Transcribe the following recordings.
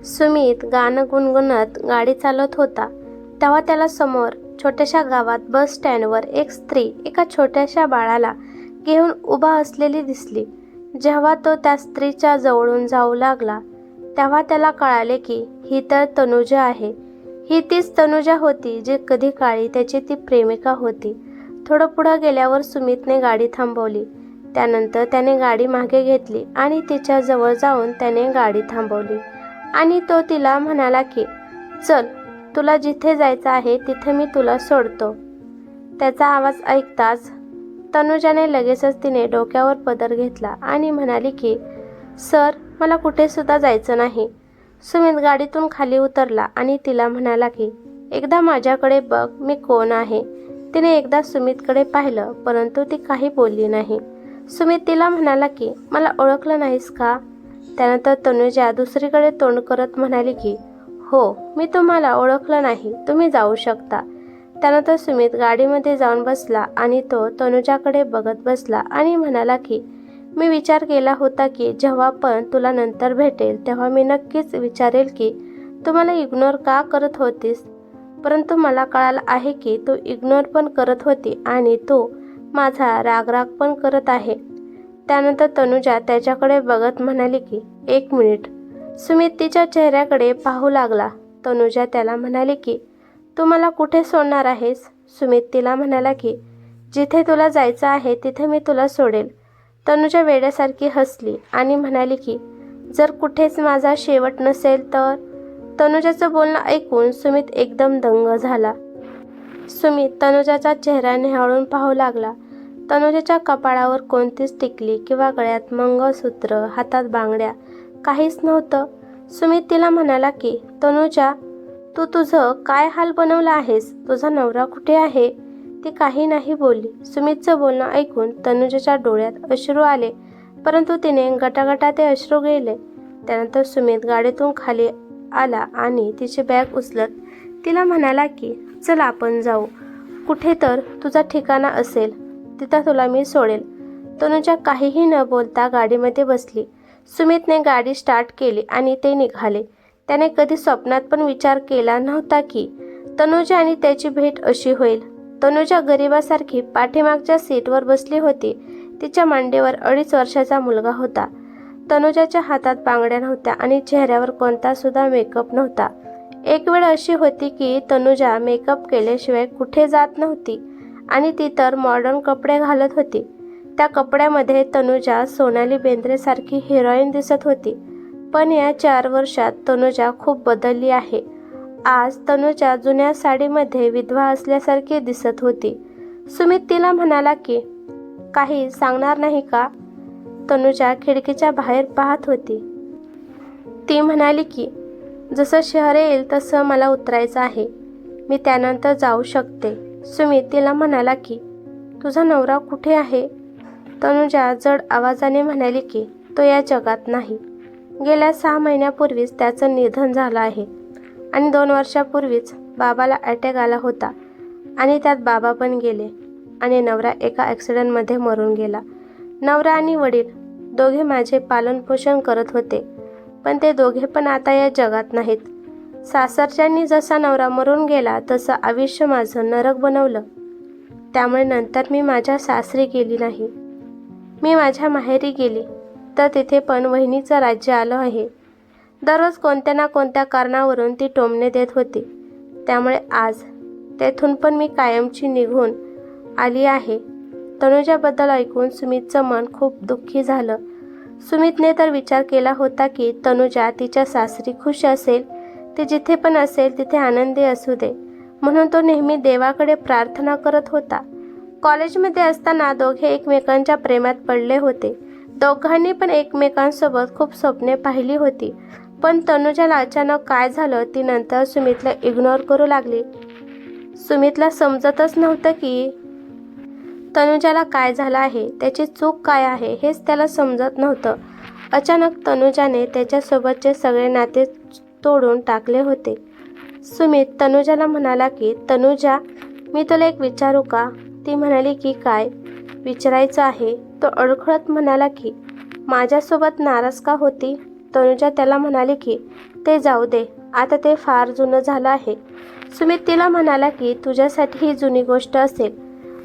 सुमित गाणं गुणगुणत गाडी चालवत होता तेव्हा त्याला समोर छोट्याशा गावात बस स्टँडवर एक स्त्री एका छोट्याशा बाळाला घेऊन उभा असलेली दिसली. जेव्हा तो त्या स्त्रीच्या जवळून जाऊ लागला तेव्हा त्याला कळाले की ही तर तनुजा आहे. ही तीच तनुजा होती जी कधी काळी त्याची ती प्रेमिका होती. थोडं पुढं गेल्यावर सुमितने गाडी थांबवली. त्यानंतर त्याने गाडी मागे घेतली आणि तिच्या जवळ जाऊन त्याने गाडी थांबवली आणि तो तिला म्हणाला की चल, तुला जिथे जायचं आहे तिथे मी तुला सोडतो. त्याचा आवाज ऐकताच तनुजाने लगेचच तिने डोक्यावर पदर घेतला आणि म्हणाली की सर, मला कुठेसुद्धा जायचं नाही. सुमित गाडीतून खाली उतरला आणि तिला म्हणाला की एकदा माझ्याकडे बघ, मी कोण आहे. तिने एकदा सुमितकडे पाहिलं परंतु ती काही बोलली नाही. सुमित तिला म्हणाला की मला ओळखलं नाहीस का? त्यानंतर तनुजा दुसरीकडे तोंड करत म्हणाली की हो, मी तुम्हाला ओळखलं नाही, तुम्ही जाऊ शकता. त्यानंतर सुमित गाडीमध्ये जाऊन बसला आणि तो तनुजाकडे बघत बसला आणि म्हणाला की मी विचार केला होता की जेव्हा पण तुला नंतर भेटेल तेव्हा मी नक्कीच विचारेल की तू मला इग्नोर का करत होतीस, परंतु मला कळालं आहे की तू इग्नोर पण करत होती आणि तू माझा राग पण करत आहे. त्यानंतर तनुजा त्याच्याकडे बघत म्हणाली की एक मिनिट. सुमित तिच्या चेहऱ्याकडे पाहू लागला. तनुजा त्याला म्हणाली की तू मला कुठे सोडणार आहेस? सुमित तिला म्हणाला की जिथे तुला जायचं आहे तिथे मी तुला सोडेल. तनुजा वेड्यासारखी हसली आणि म्हणाली की जर कुठेच माझा शेवट नसेल तर? तनुजाचं बोलणं ऐकून सुमित एकदम दंग झाला. सुमित तनुजाचा चेहरा निहाळून पाहू लागला. तनुजाच्या कपाळावर कोणतीच टिकली किंवा गळ्यात मंगळसूत्र, हातात बांगड्या काहीच नव्हतं. सुमित तिला म्हणाला की तनुजा, तू तुझं काय हाल बनवलं आहेस? तुझा नवरा कुठे आहे? ती काही नाही बोलली. सुमितचं बोलणं ऐकून तनुजाच्या डोळ्यात अश्रू आले परंतु तिने गटागटा ते अश्रू गेले. त्यानंतर सुमित गाडीतून खाली आला आणि तिची बॅग उचलत तिला म्हणाला की चल आपण जाऊ. कुठे तर तुझा ठिकाणा असेल तिथं तुला मी सोडेल. तनुजा काहीही न बोलता गाडीमध्ये बसली. सुमितने गाडी स्टार्ट केली आणि ते निघाले. त्याने कधी स्वप्नात पण विचार केला नव्हता की तनुजा आणि त्याची भेट अशी होईल. तनुजा गरिबासारखी पाठीमागच्या सीटवर बसली होती. तिच्या मांडीवर 2.5 वर्षाचा मुलगा होता. तनुजाच्या हातात बांगड्या नव्हत्या आणि चेहऱ्यावर कोणता सुद्धा मेकअप नव्हता. एक वेळ अशी होती की तनुजा मेकअप केल्याशिवाय कुठे जात नव्हती आणि ती तर मॉडर्न कपडे घालत होती. त्या कपड्यामध्ये तनुजा सोनाली बेंद्रेसारखी हिरोईन दिसत होती. पण या 4 वर्षात तनुजा खूप बदलली आहे. आज तनुजा जुन्या साडीमध्ये विधवा असल्यासारखी दिसत होती. सुमित तिला म्हणाला की काही सांगणार नाही का? तनुजा खिडकीच्या बाहेर पाहत होती. ती म्हणाली की जसं शहर येईल तसं मला उतरायचं आहे, मी त्यानंतर जाऊ शकते. सुमित तिला म्हणाला की तुझा नवरा कुठे आहे? तनुजा जड आवाजाने म्हणाली की तो या जगात नाही. गेल्या 6 महिन्यापूर्वीच त्याचं निधन झालं आहे आणि 2 वर्षापूर्वीच बाबाला अटॅक आला होता आणि त्यात बाबा पण गेले आणि नवरा एका ॲक्सिडेंटमध्ये मरून गेला. नवरा आणि वडील दोघे माझे पालनपोषण करत होते पण ते दोघे पण आता या जगात नाहीत. सासरच्यांनी जसा नवरा मरून गेला तसं आयुष्य माझं नरक बनवलं. त्यामुळे नंतर मी माझ्या सासरी गेली नाही. मी माझ्या माहेरी गेली तर तिथे पण वहिनीचं राज्य आलं आहे. दररोज कोणत्या ना कोणत्या कारणावरून ती टोमणे देत होती. त्यामुळे आज तेथून पण मी कायमची निघून आली आहे. तनुजाबद्दल ऐकून सुमितचं मन खूप दुःखी झालं. सुमितने तर विचार केला होता की तनुजा तिच्या सासरी खुश असेल, ती जिथे पण असेल तिथे आनंदी असू दे म्हणून तो नेहमी देवाकडे प्रार्थना करत होता. कॉलेजमध्ये असताना दोघे एकमेकांच्या प्रेमात पडले होते. दोघांनी पण एकमेकांसोबत खूप स्वप्ने पाहिली होती. पण तनुजाला अचानक काय झालं, ती नंतर सुमितला इग्नोर करू लागली. सुमितला समजतच नव्हतं की तनुजाला काय झालं आहे, त्याची चूक काय आहे हेच त्याला समजत नव्हतं. अचानक तनुजाने त्याच्यासोबतचे सगळे नाते तोडून टाकले होते. सुमित तनुजाला म्हणाला की तनुजा, मी तुला एक विचारू का? ती म्हणाली की काय विचारायचं आहे? तो अडखळत म्हणाला की माझ्यासोबत नाराज का होती? तनुजा त्याला म्हणाली की ते जाऊ दे, आता ते फार जुनं झालं आहे. सुमित तिला म्हणाला की तुझ्यासाठी ही जुनी गोष्ट असेल,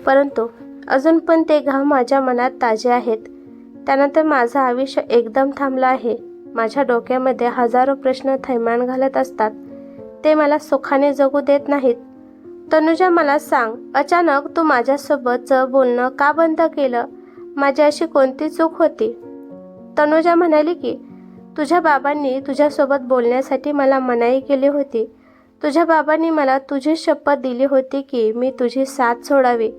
परंतु अजून पण ते घाव माझ्या मनात ताजे आहेत. त्यानंतर माझं आयुष्य एकदम थांबलं आहे. माझ्या डोक्यामध्ये हजारो प्रश्न थैमान घालत असतात, ते मला सुखाने जगू देत नाहीत. तनुजा मला सांग, अचानक तू माझ्यासोबतचं बोलणं का बंद केलं? माझी अशी कोणती चूक होती? तनुजा म्हणाली की तुझ्या बाबांनी तुझ्यासोबत बोलण्यासाठी मला मनाई केली होती. तुझ्या बाबांनी मला तुझी शपथ दिली होती की मी तुझी साथ सोडावी.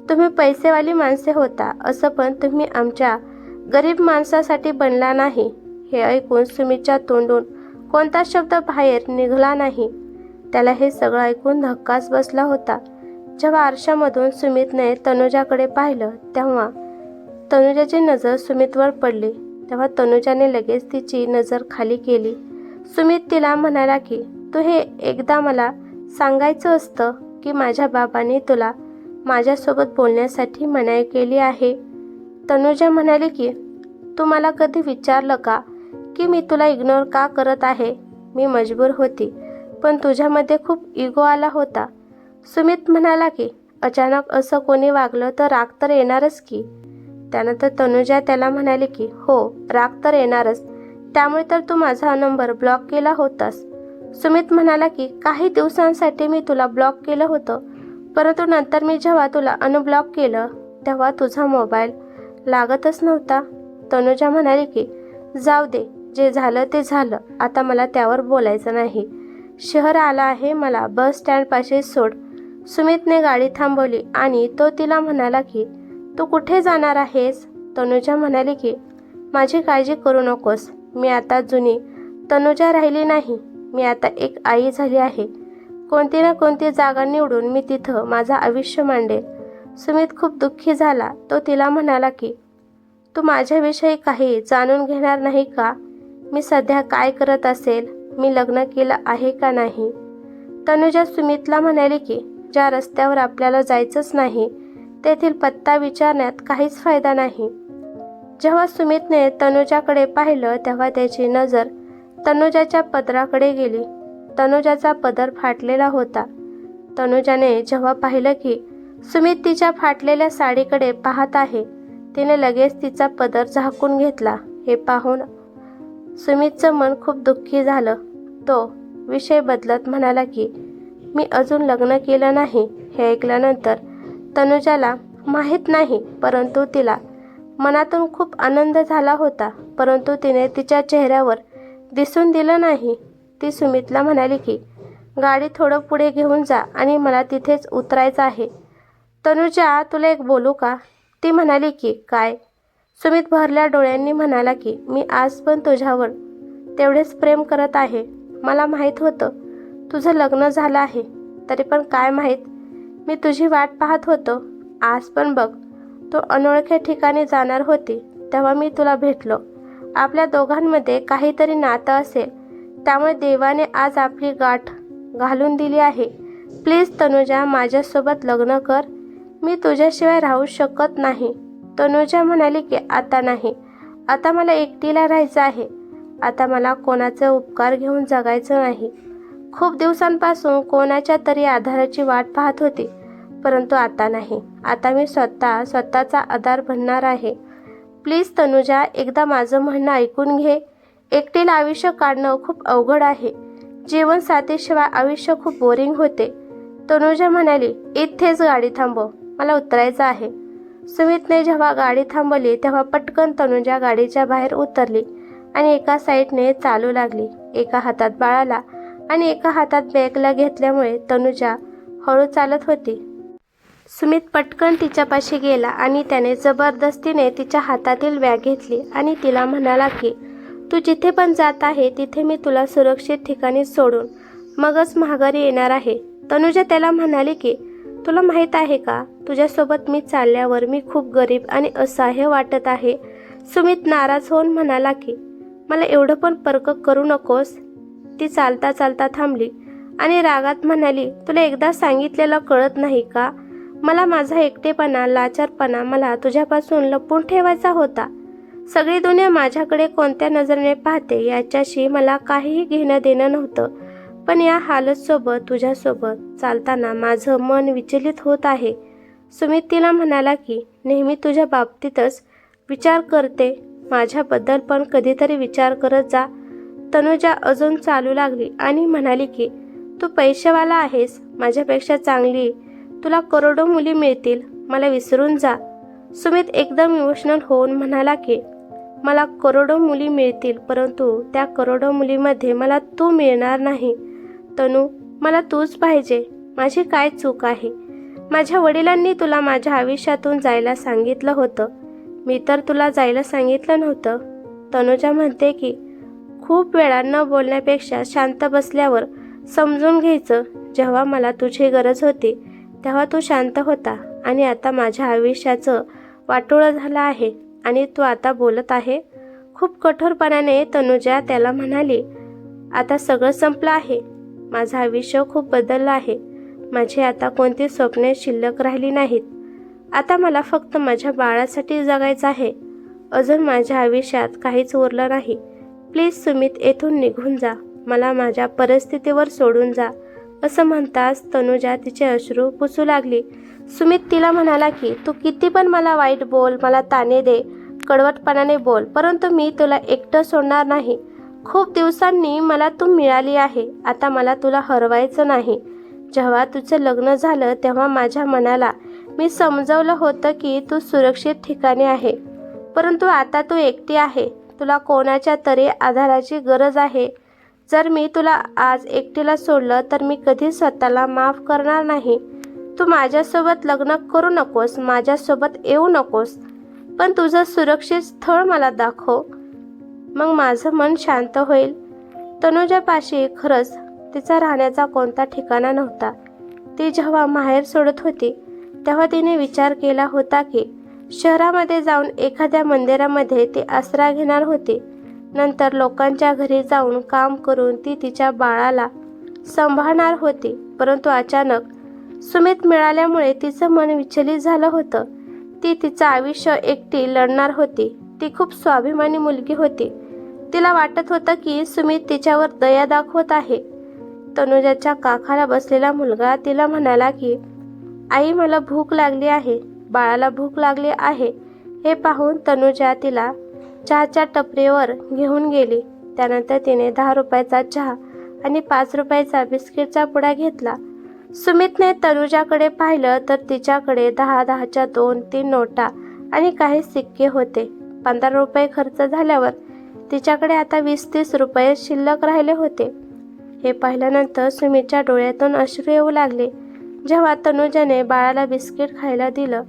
तुम्ही पैसेवाली माणसे होता, असं पण तुम्ही आमच्या गरीब माणसासाठी बनला नाही. हे ऐकून सुमितच्या तोंडून कोणता शब्द बाहेर निघाला नाही. त्याला हे सगळं ऐकून धक्काच बसला होता. जेव्हा आरशामधून सुमितने तनुजाकडे पाहिलं तेव्हा तनुजाची नजर सुमितवर पडली. तेव्हा तनुजाने लगेच तिची नजर खाली केली. सुमित तिला म्हणाला की तू हे एकदा मला सांगायचं असतं की माझ्या बाबांनी तुला माझ्यासोबत बोलण्यासाठी मनाई केली आहे. तनुजा म्हणाली की तू मला कधी विचारलं का की मी तुला इग्नोर का करत आहे? मी मजबूर होती, पण तुझ्यामध्ये खूप इगो आला होता. सुमित म्हणाला की अचानक असं कोणी वागलं तर राग तर येणारच की. त्यानंतर तनुजा त्याला म्हणाली की हो, राग तर येणारच, त्यामुळे तर तू माझा नंबर ब्लॉक केला होतास. सुमित म्हणाला की काही दिवसांसाठी मी तुला ब्लॉक केलं होतं, परंतु नंतर मी जेव्हा तुला अनब्लॉक केलं तेव्हा तुझा मोबाईल लागतच नव्हता. तनुजा म्हणाली की जाऊ दे, जे झालं ते झालं, आता मला त्यावर बोलायचं नाही. शहर आला आहे, मला बस स्टँडपाशी सोड. सुमितने गाडी थांबवली आणि तो तिला म्हणाला की तू कुठे जाणार आहेस? तनुजा म्हणाली की माझी काळजी करू नकोस, मी आता जुनी तनुजा राहिली नाही. मी आता एक आई झाली आहे. कोणती ना कोणती जागा निवडून मी तिथं माझं आयुष्य मांडेल. सुमित खूप दुःखी झाला. तो तिला म्हणाला की तू माझ्याविषयी काही जाणून घेणार नाही का? मी सध्या काय करत असेल, मी लग्न केलं आहे का नाही? तनुजा सुमितला म्हणाली की ज्या रस्त्यावर आपल्याला जायचंच नाही तेथील पत्ता विचारण्यात काहीच फायदा नाही. जेव्हा सुमितने तनुजाकडे पाहिलं तेव्हा त्याची नजर तनुजाच्या पदराकडे गेली. तनुजाचा पदर फाटलेला होता. तनुजाने जेव्हा पाहिलं की सुमित तिच्या फाटलेल्या साडीकडे पाहत आहे, तिने लगेच तिचा पदर झाकून घेतला. हे पाहून सुमितचं मन खूप दुःखी झालं. तो विषय बदलत म्हणाला की मी अजून लग्न केलं नाही. हे ऐकल्यानंतर तनुजाला माहीत नाही, परंतु तिला मनातून खूप आनंद झाला होता, परंतु तिने तिच्या चेहऱ्यावर दिसून दिलं नाही. ती सुमितला म्हणाली की गाडी थोडं पुढे घेऊन जा आणि मला तिथेच उतरायचं आहे. तनुजा, तुला एक बोलू का? ती म्हणाली की काय? सुमित भरल्या डोळ्यांनी म्हणाला की मी आज पण तुझ्यावर तेवढेच प्रेम करत आहे. मला माहीत होतं तुझं लग्न झालं आहे, तरी पण काय माहीत, मी तुझी वाट पाहत होतो. आज पण बघ, तू अनोळख्या ठिकाणी जाणार होती तेव्हा मी तुला भेटलो. आपल्या दोघांमध्ये काहीतरी नातं असेल, त्यामुळे देवाने आज आपली गाठ घालून दिली आहे. प्लीज तनुजा, माझ्यासोबत लग्न कर. मी तुझ्याशिवाय राहू शकत नाही. तनुजा म्हणाली की आता नाही, आता मला एकटीला राहायचं आहे. आता मला कोणाचे उपकार घेऊन जगायचं नाही. खूप दिवसांपासून कोणाच्या तरी आधाराची वाट पाहत होती, परंतु आता नाही. आता मी स्वतःचा आधार बनणार आहे. प्लीज तनुजा, एकदा माझं म्हणणं ऐकून घे. एकटीला आयुष्य काढणं खूप अवघड आहे. जीवनसाथीशिवाय आयुष्य खूप बोरिंग होते. तनुजा म्हणाली, इथेच गाडी थांबव, मला उतरायचं आहे. सुमितने जेव्हा गाडी थांबवली तेव्हा पटकन तनुजा गाडीच्या बाहेर उतरली आणि एका साईडने चालू लागली. एका हातात बाळाला आणि एका हातात बॅगला घेतल्यामुळे तनुजा हळू चालत होती. सुमित पटकन तिच्यापाशी गेला आणि त्याने जबरदस्तीने तिच्या हातातील बॅग घेतली आणि तिला म्हणाला की तू जिथे पण जात आहे तिथे मी तुला सुरक्षित ठिकाणी सोडून मगच माघारी येणार आहे. तनुजा त्याला म्हणाली की तुला माहीत आहे का, तुझ्यासोबत मी चालल्यावर मी खूप गरीब आणि असहाय्य वाटत आहे. सुमित नाराज होऊन म्हणाला की मला एवढं पण पर्क करू नकोस. ती चालता चालता थांबली आणि रागात म्हणाली, तुला एकदा सांगितलेलं कळत नाही का? मला माझा एकटेपणा, लाचारपणा मला तुझ्यापासून लपवून ठेवायचा होता. सगळी दुनिया माझ्याकडे कोणत्या नजरेने पाहते याच्याशी मला काहीही घेणं देणं नव्हतं. पण या हालतसोबत तुझ्यासोबत चालताना माझं मन विचलित होत आहे. सुमित तिला म्हणाला की नेहमी तुझ्या बाबतीतच विचार करते, माझ्याबद्दल पण कधीतरी विचार करत जा. तनुजा अजून चालू लागली आणि म्हणाली की तू पैसेवाला आहेस, माझ्यापेक्षा चांगली तुला करोडो मुली मिळतील, मला विसरून जा. सुमित एकदम इमोशनल होऊन म्हणाला की मला करोडो मुली मिळतील, परंतु त्या करोडो मुलीमध्ये मला तू मिळणार नाही. तनू, मला तूच पाहिजे. माझी काय चूक आहे? माझ्या वडिलांनी तुला माझ्या आयुष्यातून जायला सांगितलं होतं, मी तर तुला जायला सांगितलं नव्हतं. तनुजा म्हणते की खूप वेळा न बोलण्यापेक्षा शांत बसल्यावर समजून घ्यायचं. जेव्हा मला तुझी गरज होती तेव्हा तू शांत होता आणि आता माझ्या आयुष्याचं वाटोळं झालं आहे आणि तू आता बोलत आहे. खूप कठोरपणाने तनुजा त्याला म्हणाली, आता सगळं संपलं आहे. माझं आयुष्य खूप बदललं आहे. माझी आता कोणती स्वप्ने शिल्लक राहिली नाहीत. आता मला फक्त माझ्या बाळासाठी जगायचं आहे. अजून माझ्या आयुष्यात काहीच उरलं नाही. प्लीज सुमित, येथून निघून जा. मला माझ्या परिस्थितीवर सोडून जा. असं म्हणताच तनुजा तिचे अश्रू पुसू लागली. सुमित तिला म्हणाला की तू किती पण मला वाईट बोल, मला ताणे दे, कडवटपणाने बोल, परंतु मी तुला एकटं सोडणार नाही. खूप दिवसांनी मला तू मिळाली आहे. आता मला तुला हरवायचं नाही. जेव्हा तुझं लग्न झालं तेव्हा माझ्या मनाला मी समजवलं होतं की तू सुरक्षित ठिकाणी आहे, परंतु आता तू एकटी आहे. तुला कोणाच्या तरी आधाराची गरज आहे. जर मी तुला आज एकटीला सोडलं तर मी कधी स्वतःला माफ करणार नाही. तू माझ्यासोबत लग्न करू नकोस, माझ्यासोबत येऊ नकोस, पण तुझं सुरक्षित स्थळ मला दाखव, मग माझं मन शांत होईल. तनुजापाशी खरंच तिचा राहण्याचा कोणता ठिकाणा नव्हता. ती जेव्हा माहेर सोडत होती तेव्हा तिने विचार केला होता की शहरामध्ये जाऊन एखाद्या मंदिरामध्ये ती आसरा घेणार होती. नंतर लोकांच्या घरी जाऊन काम करून ती तिच्या बाळाला सांभाळणार होती. परंतु अचानक सुमित मिळाल्यामुळे तिचं मन विचलित झालं होतं. ती तिचं आयुष्य एकटी लढणार होती. ती खूप स्वाभिमानी मुलगी होती. तिला वाटत होतं की सुमित तिच्यावर दया दाखवत आहे. तनुजाच्या काखाला बसलेला मुलगा तिला म्हणाला की आई, मला भूक लागली आहे, बाळाला भूक लागली आहे. हे पाहून तनुजा तिला चहाच्या टपरीवर घेऊन गेली. त्यानंतर तिने 10 रुपयाचा चहा आणि 5 रुपयाचा बिस्किटचा पुडा घेतला. सुमितने तनुजाकडे पाहिलं तर तिच्याकडे 10-10च्या 2-3 नोटा आणि काही सिक्के होते. 15 रुपये खर्च झाल्यावर तिच्याकडे आता 20-30 रुपये शिल्लक राहिले होते. हे पाहिल्यानंतर सुमितच्या डोळ्यातून अश्रू येऊ लागले. जेव्हा तनुजाने बाळाला बिस्किट खायला दिलं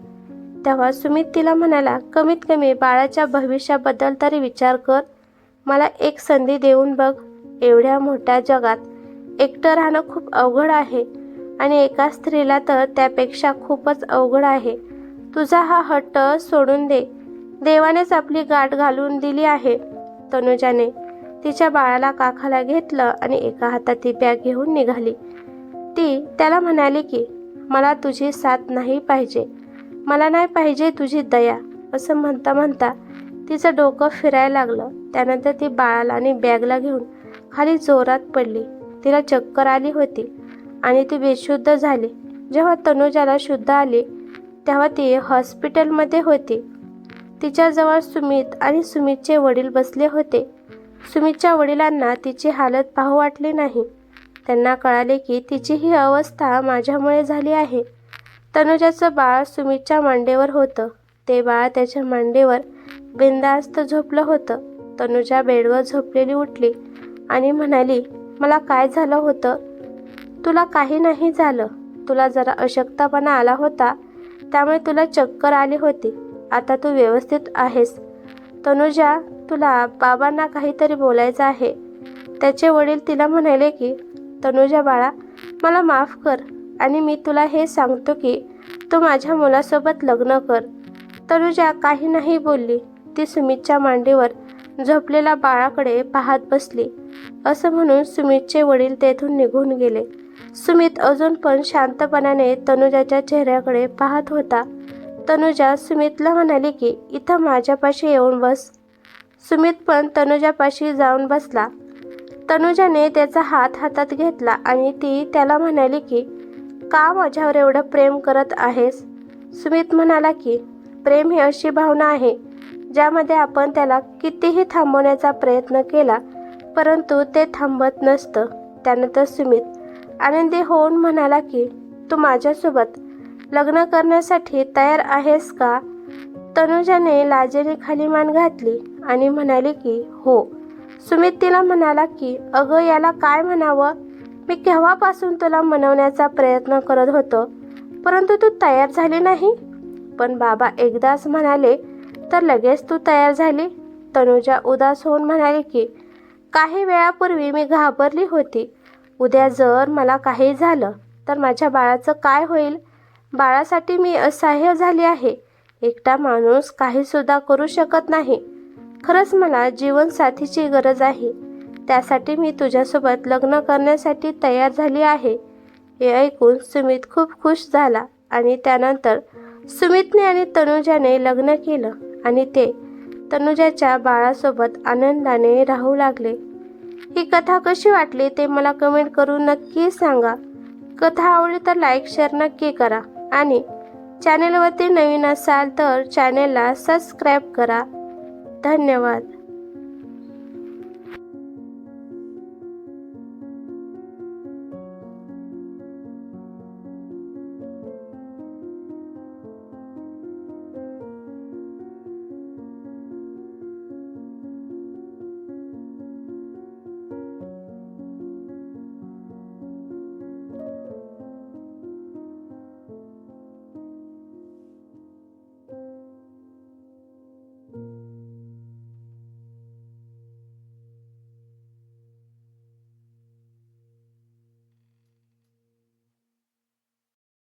तेव्हा सुमित तिला म्हणाला, कमीत कमी बाळाच्या भविष्याबद्दल तरी विचार कर. मला एक संधी देऊन बघ. एवढ्या मोठ्या जगात एकटं राहणं खूप अवघड आहे आणि एका स्त्रीला तर त्यापेक्षा खूपच अवघड आहे. तुझा हा हट्ट सोडून दे. देवानेच आपली गाठ घालून दिली आहे. तनुजाने तिच्या बाळाला काखाला घेतलं आणि एका हातात ती बॅग घेऊन निघाली. ती त्याला म्हणाली की मला तुझी साथ नाही पाहिजे, मला नाही पाहिजे तुझी दया. असं म्हणता म्हणता तिचं डोकं फिरायला लागलं. त्यानंतर ती बाळाला आणि बॅगला घेऊन खाली जोरात पडली. तिला चक्कर आली होती आणि ती बेशुद्ध झाली. जेव्हा तनुजाला शुद्ध आली तेव्हा ती हॉस्पिटलमध्ये होती. तिच्याजवळ सुमित आणि सुमितचे वडील बसले होते. सुमितच्या वडिलांना तिची हालत पाहू वाटली नाही. त्यांना कळाले की तिची ही अवस्था माझ्यामुळे झाली आहे. तनुजाचं बाळ सुमितच्या मांडीवर होतं. ते बाळ त्याच्या मांडीवर बिनधास्त झोपलं होतं. तनुजा बेडवर झोपलेली उठली आणि म्हणाली, मला काय झालं होतं? तुला काही नाही झालं. तुला जरा अशक्तपणा आला होता, त्यामुळे तुला चक्कर आली होती. आता तू व्यवस्थित आहेस. तनुजा, तुला बाबांना काहीतरी बोलायचं आहे. त्याचे वडील तिला म्हणाले की तनुजा बाळा, मला माफ कर आणि मी तुला हे सांगतो की तू माझ्या मुलासोबत लग्न कर. तनुजा काही नाही बोलली. ती सुमितच्या मांडीवर झोपलेल्या बाळाकडे पाहत बसली. असं म्हणून सुमितचे वडील तेथून निघून गेले. सुमित अजून पण शांतपणाने तनुजाच्या चेहऱ्याकडे पाहत होता. तनुजा सुमितला म्हणाली की इथं माझ्यापाशी येऊन बस. सुमित पण तनुजापाशी जाऊन बसला. तनुजाने त्याचा हात हातात घेतला आणि ती त्याला म्हणाली की, का माझ्यावर एवढं प्रेम करत आहेस? सुमित म्हणाला की, प्रेम ही अशी भावना आहे ज्यामध्ये आपण त्याला कितीही थांबवण्याचा प्रयत्न केला परंतु ते थांबत नसतं. त्यानंतर सुमित आनंदी होऊन म्हणाला की, तू माझ्यासोबत लग्न करण्यासाठी तयार आहेस का? तनुजाने लाजेने खाली मान घातली आणि म्हणाली की हो. सुमित तिला म्हणाला की, अगं याला काय म्हणावं? मी केव्हापासून तुला मनवण्याचा प्रयत्न करत होतो परंतु तू तयार झाली नाही. पण बाबा एकदाच म्हणाले तर लगेच तू तयार झाली. तनुजा उदास होऊन म्हणाली की, काही वेळापूर्वी मी घाबरली होती. उद्या जर मला काही झालं तर माझ्या बाळाचं काय होईल? बाळासाठी मी असहाय्य झाली आहे. एकटा माणूस काहीसुद्धा करू शकत नाही. खरंच मला जीवनसाथीची गरज आहे. त्यासाठी मी तुझ्यासोबत लग्न करण्यासाठी तयार झाली आहे. हे ऐकून सुमित खूप खुश झाला आणि त्यानंतर सुमितने आणि तनुजाने लग्न केलं आणि ते तनुजाच्या बाळासोबत आनंदाने राहू लागले. ही कथा कशी वाटली ते मला कमेंट करून नक्की सांगा. कथा आवडली तर लाईक शेअर नक्की करा आणि चॅनेलवरती नवीन असाल तर चॅनेलला सबस्क्राईब करा. धन्यवाद.